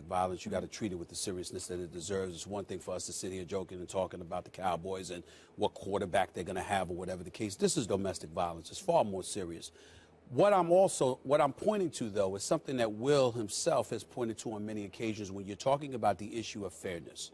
violence, you got to treat it with the seriousness that it deserves. It's one thing for us to sit here joking and talking about the Cowboys and what quarterback they're going to have or whatever the case. This is domestic violence. It's far more serious. What I'm pointing to, though, is something that Will himself has pointed to on many occasions when you're talking about the issue of fairness.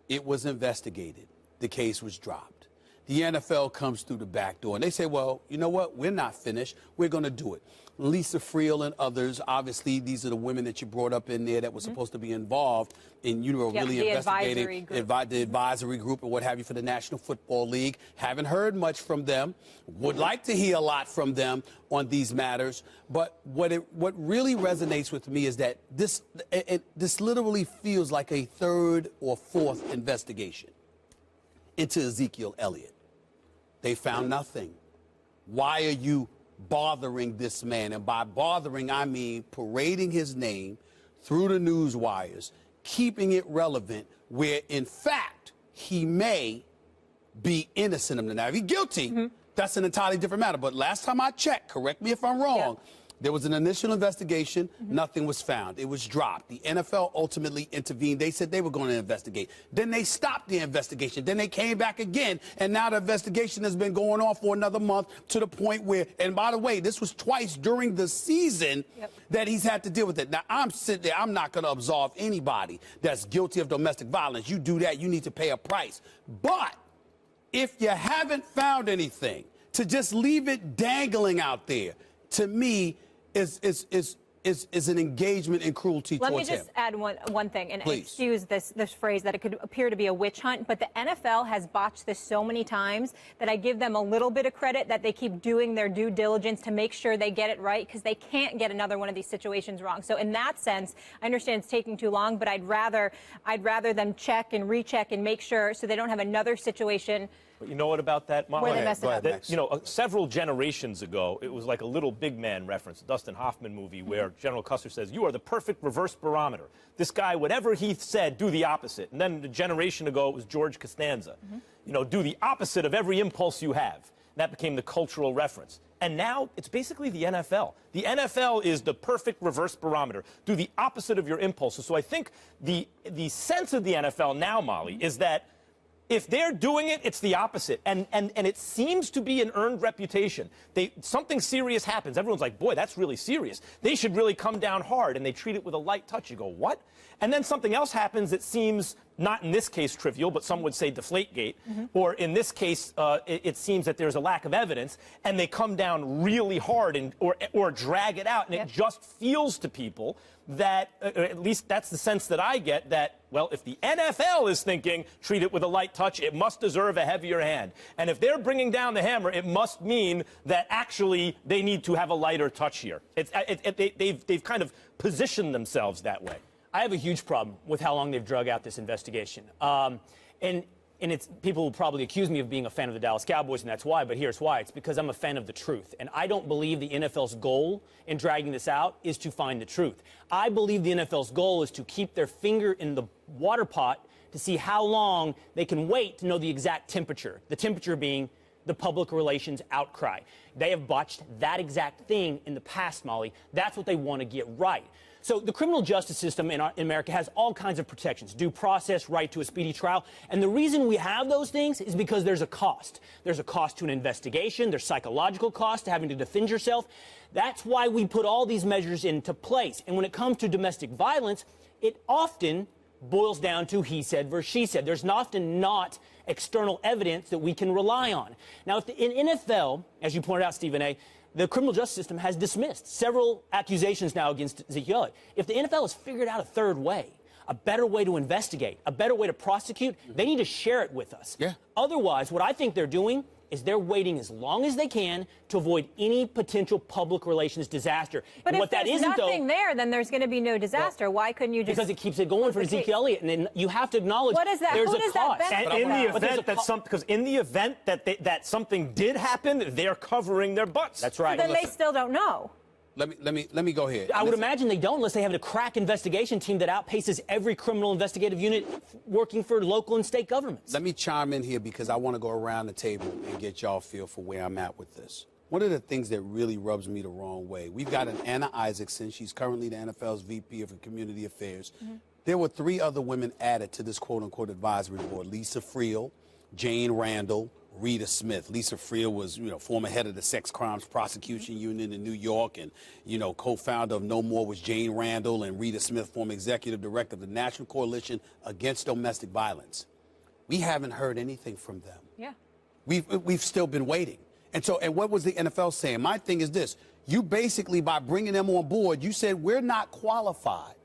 It was investigated. The case was dropped. The NFL comes through the back door, and they say, well, you know what? We're not finished. We're going to do it. Lisa Friel and others, obviously, these are the women that you brought up in there that were supposed to be involved in, really investigating the advisory group and what have you for the National Football League. Haven't heard much from them. Would like to hear a lot from them on these matters. But what really resonates with me is that this literally feels like a third or fourth investigation into Exekeiel Elliott. They found nothing. Why are you bothering this man? And by bothering, I mean parading his name through the news wires, keeping it relevant, where, in fact, he may be innocent of the matter. If he's guilty, that's an entirely different matter. But last time I checked, correct me if I'm wrong, there was an initial investigation. Nothing was found. It was dropped. The NFL ultimately intervened. They said they were going to investigate. Then they stopped the investigation. Then they came back again. And now the investigation has been going on for another month to the point where, and by the way, this was twice during the season that he's had to deal with it. Now, I'm sitting there. I'm not going to absolve anybody that's guilty of domestic violence. You do that, you need to pay a price. But if you haven't found anything, to just leave it dangling out there, to me, is an engagement in cruelty towards him. Let me just add one thing, and Please. excuse this phrase that it could appear to be a witch hunt, but the NFL has botched this so many times that I give them a little bit of credit that they keep doing their due diligence to make sure they get it right, because they can't get another one of these situations wrong. So in that sense, I understand it's taking too long, but I'd rather them check and recheck and make sure so they don't have another situation. But you know what about that, Molly? Where they mess it up. That, you know, several generations ago, it was like a little big man reference, a Dustin Hoffman movie, where General Custer says, you are the perfect reverse barometer. This guy, whatever he said, do the opposite. And then a generation ago, it was George Costanza. You know, do the opposite of every impulse you have. And that became the cultural reference. And now it's basically the NFL. The NFL is the perfect reverse barometer. Do the opposite of your impulses. So I think the sense of the NFL now, Molly, is that if they're doing it, it's the opposite. And it seems to be an earned reputation. Something serious happens. Everyone's like, boy, that's really serious. They should really come down hard, and they treat it with a light touch. You go, what? And then something else happens that seems, not in this case trivial, but some would say Deflategate, or in this case, it seems that there's a lack of evidence, and they come down really hard or drag it out, and it just feels to people that, at least that's the sense that I get, that, well, if the NFL is thinking, treat it with a light touch, it must deserve a heavier hand. And if they're bringing down the hammer, it must mean that actually they need to have a lighter touch here. They've kind of positioned themselves that way. I have a huge problem with how long they've drug out this investigation. And people will probably accuse me of being a fan of the Dallas Cowboys, and that's why, but here's why. It's because I'm a fan of the truth. And I don't believe the NFL's goal in dragging this out is to find the truth. I believe the NFL's goal is to keep their finger in the water pot to see how long they can wait to know the exact temperature, the temperature being the public relations outcry. They have botched that exact thing in the past, Molly. That's what they want to get right. So the criminal justice system in America has all kinds of protections, due process, right to a speedy trial. And the reason we have those things is because there's a cost. There's a cost to an investigation. There's psychological cost to having to defend yourself. That's why we put all these measures into place. And when it comes to domestic violence, it often boils down to he said versus she said. There's often not external evidence that we can rely on. Now, if in NFL, as you pointed out, Stephen A., the criminal justice system has dismissed several accusations now against Exekeiel. If the NFL has figured out a third way, a better way to investigate, a better way to prosecute, they need to share it with us. Otherwise, what I think they're doing is they're waiting as long as they can to avoid any potential public relations disaster. But and if there's nothing there, then there's going to be no disaster. Well, why couldn't you just... Because it keeps it going for Exekeiel Elliott, and then you have to acknowledge what is that? there's Who a does cost. That and in the event that because in the event that something did happen, they're covering their butts. That's right. So then they still don't know. Let me go here. I would imagine they don't unless they have a crack investigation team that outpaces every criminal investigative unit working for local and state governments. Let me chime in here because I want to go around the table and get y'all feel for where I'm at with this. One of the things that really rubs me the wrong way, we've got an Anna Isaacson. She's currently the NFL's VP of Community Affairs. There were 3 other women added to this quote-unquote advisory board: Lisa Friel, Jane Randall, Rita Smith. Lisa Friel was, former head of the Sex Crimes Prosecution Union in New York, and, co-founder of No More was Jane Randall, and Rita Smith, former executive director of the National Coalition Against Domestic Violence. We haven't heard anything from them. Yeah. We've still been waiting. And what was the NFL saying? My thing is this: you basically, by bringing them on board, you said we're not qualified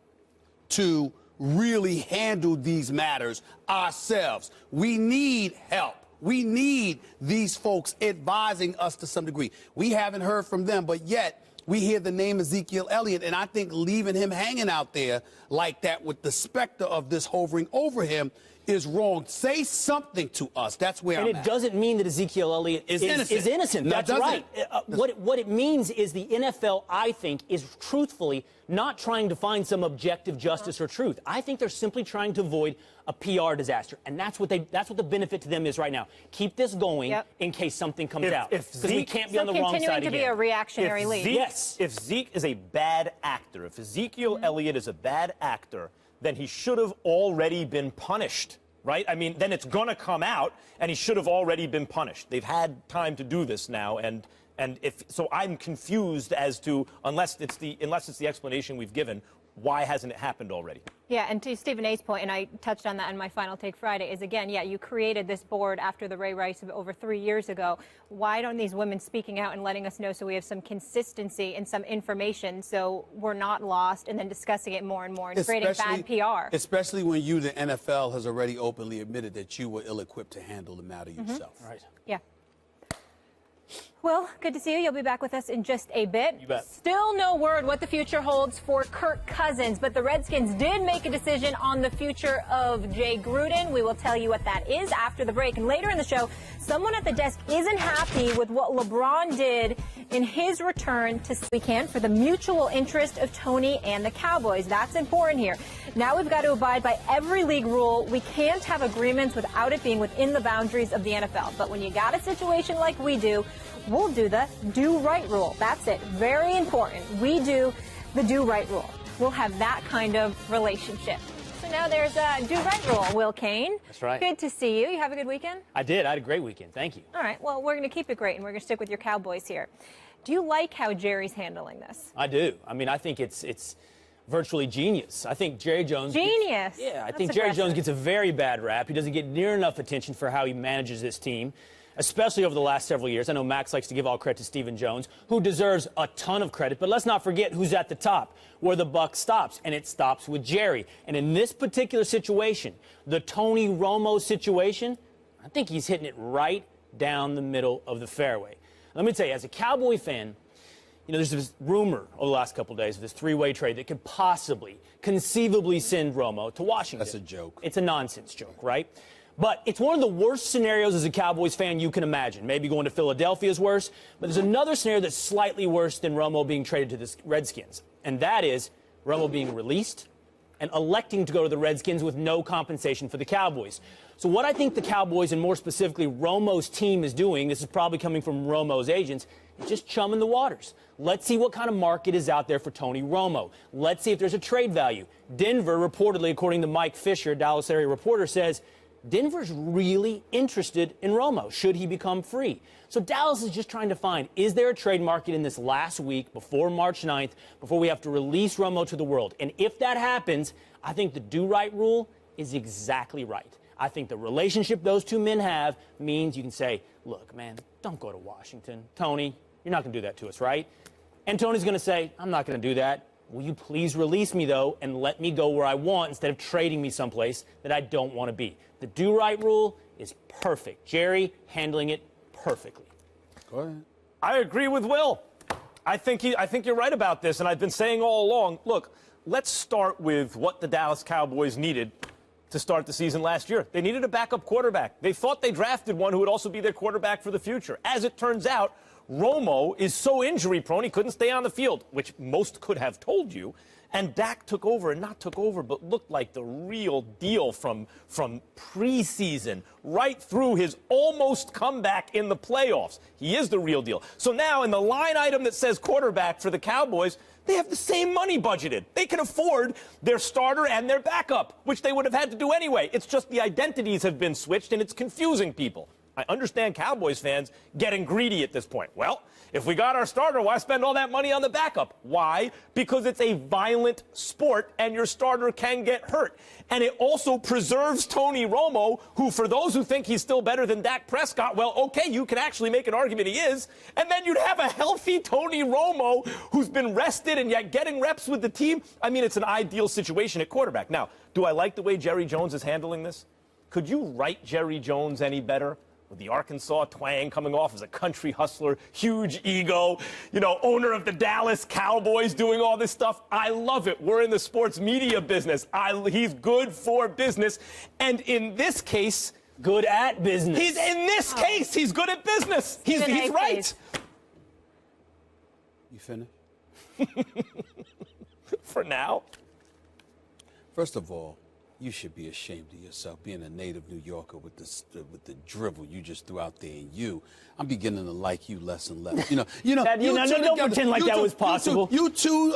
to really handle these matters ourselves. We need help. We need these folks advising us to some degree. We haven't heard from them, but yet we hear the name Exekeiel Elliott, and I think leaving him hanging out there like that with the specter of this hovering over him is wrong. Say something to us. That's where I'm at. And it doesn't mean that Exekeiel Elliott is innocent. No, That's right. What it means is the NFL, I think, is truthfully not trying to find some objective justice or truth. I think they're simply trying to avoid a PR disaster, and that's what the benefit to them is right now. Keep this going in case something comes out, because we can't be on the wrong side again. Continuing to be a reactionary league. Yes. If Zeke is a bad actor, if Exekeiel Elliott is a bad actor, then he should have already been punished, right? I mean, then it's going to come out, and he should have already been punished. They've had time to do this now, and so I'm confused as to, unless it's the explanation we've given, why hasn't it happened already? Yeah, and to Stephen A's point, and I touched on that in my final take Friday, is again, you created this board after the Ray Rice of over 3 years ago. Why don't these women speaking out and letting us know so we have some consistency and some information so we're not lost, and then discussing it more and more and creating bad PR? Especially when the NFL, has already openly admitted that you were ill-equipped to handle the matter yourself. Right. Yeah. Well, good to see you. You'll be back with us in just a bit. You bet. Still no word what the future holds for Kirk Cousins, but the Redskins did make a decision on the future of Jay Gruden. We will tell you what that is after the break. And later in the show, someone at the desk isn't happy with what LeBron did in his return to weekend for the mutual interest of Tony and the Cowboys. That's important here. Now we've got to abide by every league rule. We can't have agreements without it being within the boundaries of the NFL. But when you got a situation like we do, we'll do the do-right rule. That's it. Very important. We do the do-right rule. We'll have that kind of relationship. So now there's a do-right rule, Will Kane. That's right. Good to see you. You have a good weekend? I did. I had a great weekend. Thank you. All right. Well, we're going to keep it great, and we're going to stick with your Cowboys here. Do you like how Jerry's handling this? I do. I mean, I think it's virtually genius. I think Jerry Jones... Genius? I think Jerry Jones gets a very bad rap. He doesn't get near enough attention for how he manages this team, especially over the last several years. I know Max likes to give all credit to Stephen Jones, who deserves a ton of credit, but let's not forget who's at the top, where the buck stops, and it stops with Jerry. And in this particular situation, the Tony Romo situation, I think he's hitting it right down the middle of the fairway. Let me tell you, as a Cowboy fan, there's this rumor over the last couple of days of this three-way trade that could possibly, conceivably send Romo to Washington. That's a joke. It's a nonsense joke, right? But it's one of the worst scenarios as a Cowboys fan you can imagine. Maybe going to Philadelphia is worse. But there's another scenario that's slightly worse than Romo being traded to the Redskins. And that is Romo being released and electing to go to the Redskins with no compensation for the Cowboys. So what I think the Cowboys, and more specifically Romo's team, is doing, this is probably coming from Romo's agents, is just chumming the waters. Let's see what kind of market is out there for Tony Romo. Let's see if there's a trade value. Denver, reportedly, according to Mike Fisher, Dallas area reporter, says Denver's really interested in Romo, should he become free. So Dallas is just trying to find, is there a trade market in this last week before March 9th, before we have to release Romo to the world? And if that happens, I think the do-right rule is exactly right. I think the relationship those two men have means you can say, look, man, don't go to Washington. Tony, you're not going to do that to us, right? And Tony's going to say, I'm not going to do that. Will you please release me, though, and let me go where I want instead of trading me someplace that I don't want to be? The do-right rule is perfect. Jerry handling it perfectly. Go ahead. I agree with Will. I think you're right about this, and I've been saying all along, look, let's start with what the Dallas Cowboys needed to start the season last year. They needed a backup quarterback. They thought they drafted one who would also be their quarterback for the future. As it turns out, Romo is so injury-prone he couldn't stay on the field, which most could have told you. And Dak took over, and not took over, but looked like the real deal from preseason right through his almost comeback in the playoffs. He is the real deal. So now in the line item that says quarterback for the Cowboys, They have the same money budgeted. They can afford their starter and their backup, which they would have had to do anyway. It's just the identities have been switched, and it's confusing people. I understand Cowboys fans getting greedy at this point. Well, if we got our starter, why spend all that money on the backup? Why? Because it's a violent sport, and your starter can get hurt. And it also preserves Tony Romo, who, for those who think he's still better than Dak Prescott, well, okay, you can actually make an argument he is. And then you'd have a healthy Tony Romo who's been rested and yet getting reps with the team. I mean, it's an ideal situation at quarterback. Now, do I like the way Jerry Jones is handling this? Could you write Jerry Jones any better? With the Arkansas twang, coming off as a country hustler, huge ego, owner of the Dallas Cowboys, doing all this stuff. I love it. We're in the sports media business. He's good for business. And in this case, good at business. He's good at business. He's right. You finished? For now. First of all, you should be ashamed of yourself, being a native New Yorker with the drivel you just threw out there. And I'm beginning to like you less and less. Don't pretend like that was possible. You two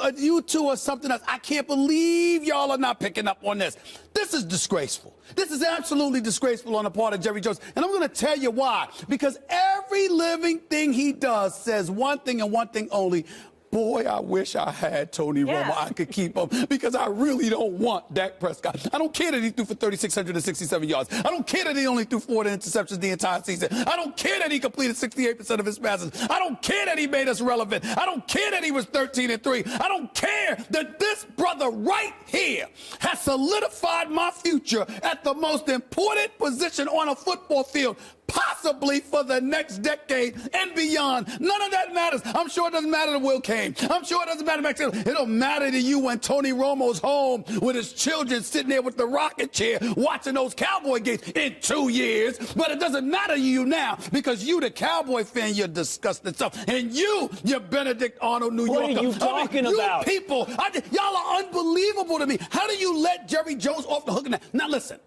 are something else. I can't believe y'all are not picking up on this. This is disgraceful. This is absolutely disgraceful on the part of Jerry Jones. And I'm going to tell you why. Because every living thing he does says one thing and one thing only. Boy, I wish I had Tony Romo. I could keep him because I really don't want Dak Prescott. I don't care that he threw for 3,667 yards. I don't care that he only threw 4 interceptions the entire season. I don't care that he completed 68% of his passes. I don't care that he made us relevant. I don't care that he was 13-3. I don't care that this brother right here has solidified my future at the most important position on a football field, possibly for the next decade and beyond. None of that matters. I'm sure it doesn't matter to Will Kane. I'm sure it doesn't matter to Max Taylor. It don't matter to you when Tony Romo's home with his children sitting there with the rocket chair watching those Cowboy games in 2 years. But it doesn't matter to you now because you, the Cowboy fan, you're disgusting stuff. And you Benedict Arnold, New Yorker. What are you talking about? You people, y'all are unbelievable to me. How do you let Jerry Jones off the hook? Now listen,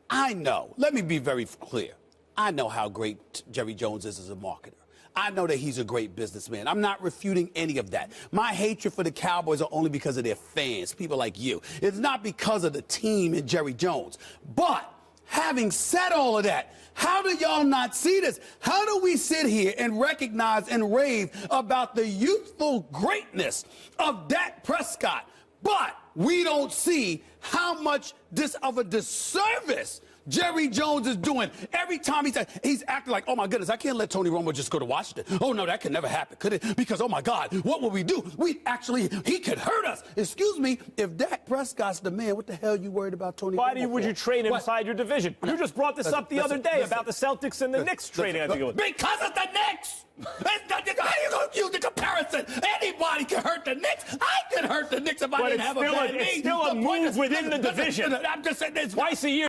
I know. Let me be very clear. I know how great Jerry Jones is as a marketer. I know that he's a great businessman. I'm not refuting any of that. My hatred for the Cowboys are only because of their fans, people like you. It's not because of the team and Jerry Jones. But having said all of that, how do y'all not see this? How do we sit here and recognize and rave about the youthful greatness of Dak Prescott, but we don't see how much of a disservice Jerry Jones is doing every time he's acting like, oh, my goodness, I can't let Tony Romo just go to Washington. Oh, no, that could never happen, could it? Because, oh, my God, what will we do? He could hurt us. Excuse me, if Dak Prescott's the man, what the hell are you worried about Tony Romo would you trade inside your division? You just brought this up the other day about the Celtics and the Knicks trading. I think it was. Because it's the Knicks! How are you going to use the comparison? Anybody can hurt the Knicks. I could hurt the Knicks if I didn't have a bad knee. It's still a move within the division. I'm just saying this. Twice a year.